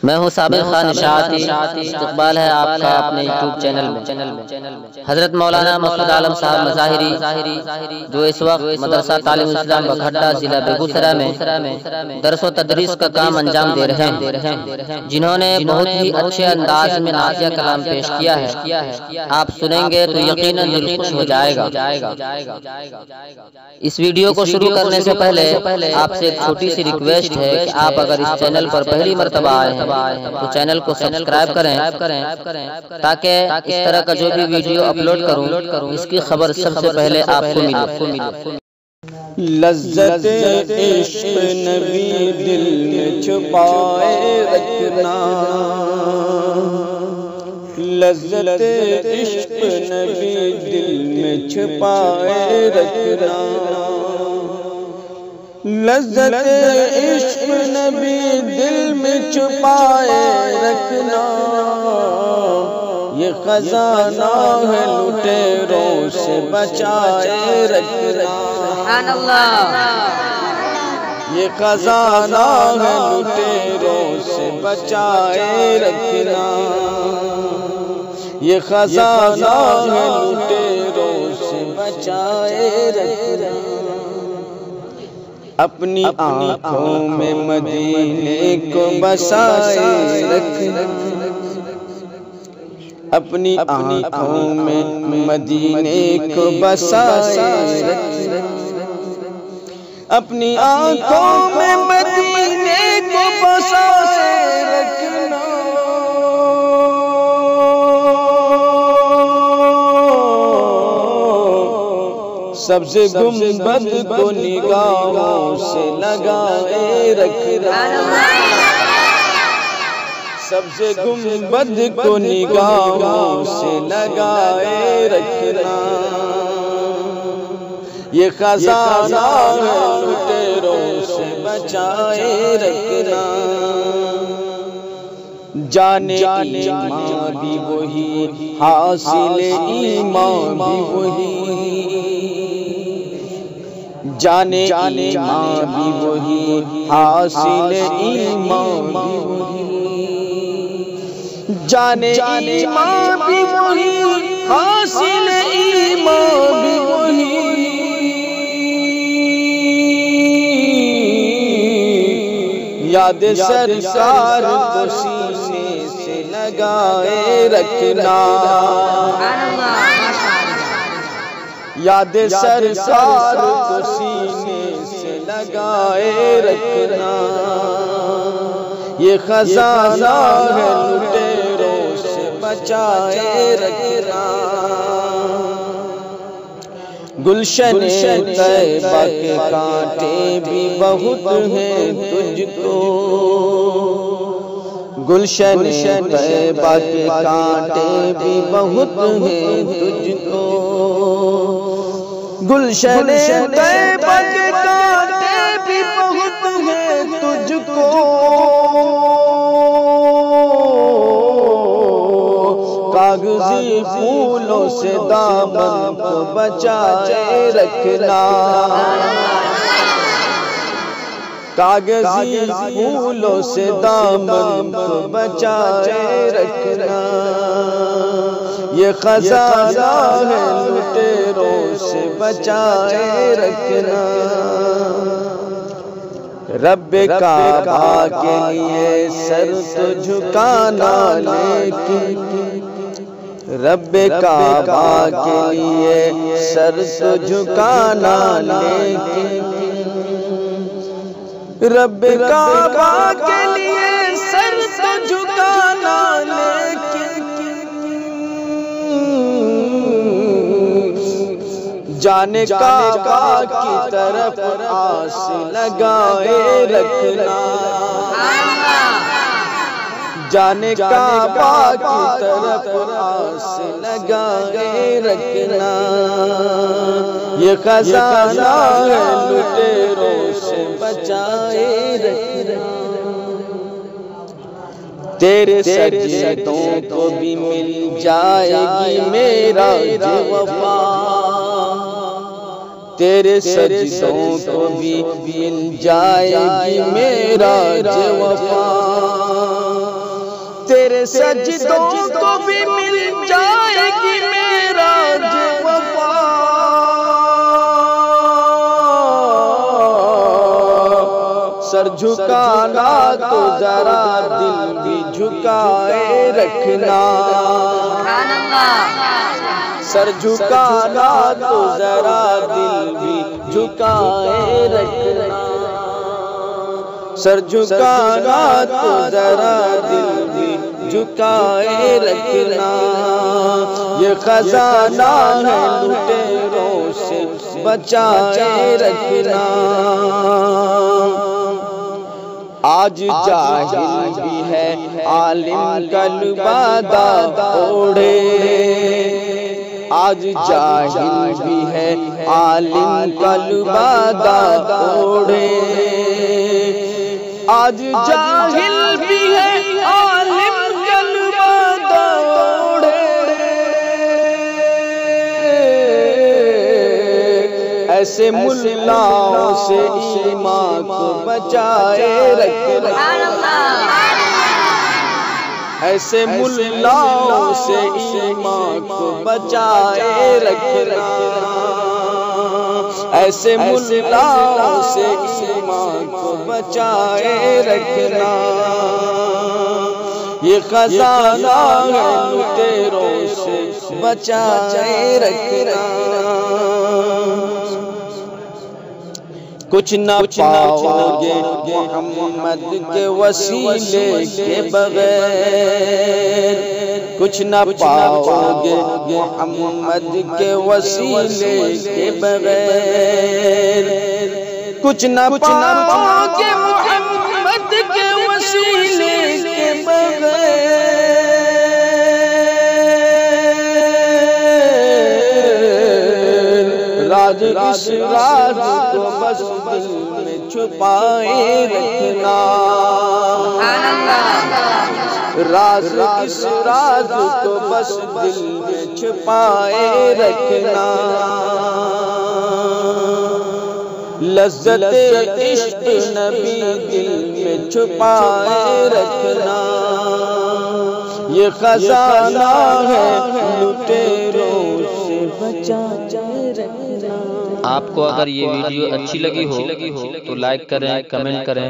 میں ہوں صابر خان نشاطی، استقبال ہے آپ کا اپنے یوٹیوب چینل میں۔ حضرت مولانا مسعود عالم صاحب مظاہری جو اس وقت مدرسہ تعلیم اسلام بکھڈا ضلع بیگوسرا میں درس و تدریس کا کام انجام دے رہے ہیں، جنہوں نے بہت ہی اچھے انداز میں نعتیہ کلام پیش کیا ہے۔ آپ سنیں گے تو یقیناً دل خوش ہو جائے گا۔ اس ویڈیو کو شروع کرنے سے پہلے آپ سے ایک چھوٹی سی ریکویسٹ ہے کہ آپ اگر اس چینل پر پہلی مرتبہ آئے ہیں تو چینل کو سبسکرائب کریں تاکہ اس طرح کا جو بھی ویڈیو اپلوڈ کروں اس کی خبر سب سے پہلے آپ کو ملے۔ لذت عشق نبی دل میں چھپائے رکھنا، لذت عشق نبی دل میں چھپائے رکھنا، لذت عشق نبی دل میں چھپائے رکھنا، یہ خزانہ ہے لٹیروں سے بچائے رکھنا، سبحان اللہ، یہ خزانہ ہے لٹیروں سے بچائے رکھنا، یہ خزانہ ہے لٹیروں سے بچائے رکھنا، اپنی آنکھوں میں مدینے کو بسائے رکھنا، اپنی آنکھوں میں مدینے کو بسائے رکھنا، اپنی آنکھوں میں مدینے کو بسائے رکھنا، سبز گنبد کو نگاہوں سے لگائے رکھنا، سبز گنبد کو نگاہوں سے لگائے رکھنا، یہ خزانہ ہے لٹیروں سے بچائے رکھنا، جانے ایمان بھی وہی حاصل ایمان بھی وہی، جانے ایمان بھی وہی حاصل ایمان بھی وہی، جانے ایمان بھی وہی حاصل ایمان بھی وہی، یاد سرکار کو سینے سے لگائے رکھنا، یاد سرکار کو سینے سے لگائے رکھنا، یہ خزانہ ہے لٹیروں سے بچائے رکھنا، گلشن طیبہ کے کانٹے بھی بہت ہیں تجھ کو، گلشن طیبہ کے کانٹے بھی بہت ہیں تجھ کو، گلشن طیبہ کے کانٹے بھی بہت ہیں تجھ کو، کاغذی پھولوں سے دامن کو بچائے رکھنا، کاغذی پھولوں سے دامن کو بچائے رکھنا، یہ خزانہ ہے لٹیروں سے بچائے رکھنا، رب کعبہ کے لیے سر تو جھکانا لیکن، رب کعبہ کے لیے سر تو جھکانا لیکن، رب کعبہ کے لیے سر تو جھکانا لیکن، جانے کعبہ کی طرف آس لگائے رکھنا، جانے کعبہ کی طرف آس لگائے رکھنا، یہ خزانہ ہے لٹیروں سے بچائے رکھنا، تیرے سجدوں کو بھی مل جائے گی میرا وفا، تیرے سجدوں کو بھی مل جائے گی میرا وفا، تیرے سجدوں کو بھی مل جائے گی معراج وفا، سر جھکانا تو ذرا دل بھی جھکائے رکھنا، سر جھکانا تو ذرا دل بھی جھکائے رکھنا، سر جھکانا تو ذرا دل بھی جھکائے رکھنا، یہ خزانہ ہے لٹیروں سے بچائے رکھنا۔ آج جاہل بھی ہے عالم کلبادہ اوڑھے، آج جاہل بھی ہے عالم کلبادہ اوڑھے، آج جاہل بھی ہے عالم کلبادہ اوڑھے، ایسے ملاؤں سے ایمان کو بچائے رکھنا، ایسے ملاؤں سے ایمان کو بچائے رکھنا، ایسے ملاؤں سے ایمان کو بچائے رکھنا، یہ خزانہ ہے لٹیروں سے بچائے رکھنا۔ کچھ نہ پاؤ گے محمد کے وسیلے کے بغیر، کچھ نہ پاؤ گے محمد کے وسیلے کے بغیر، کچھ نہ پاؤ گے محمد کے وسیلے کے بغیر، راز اس راز کو بس دل میں چھپائے رکھنا، راز اس راز کو بس دل میں چھپائے رکھنا، لذت عشق نبی دل میں چھپائے رکھنا، یہ خزانہ ہے لٹیروں سے بچائے رکھنا۔ آپ کو اگر یہ ویڈیو اچھی لگی ہو تو لائک کریں، کمنٹ کریں۔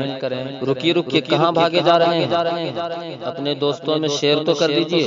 رکیے کہاں بھاگے جا رہے ہیں؟ اپنے دوستوں میں شیئر تو کر دیجئے۔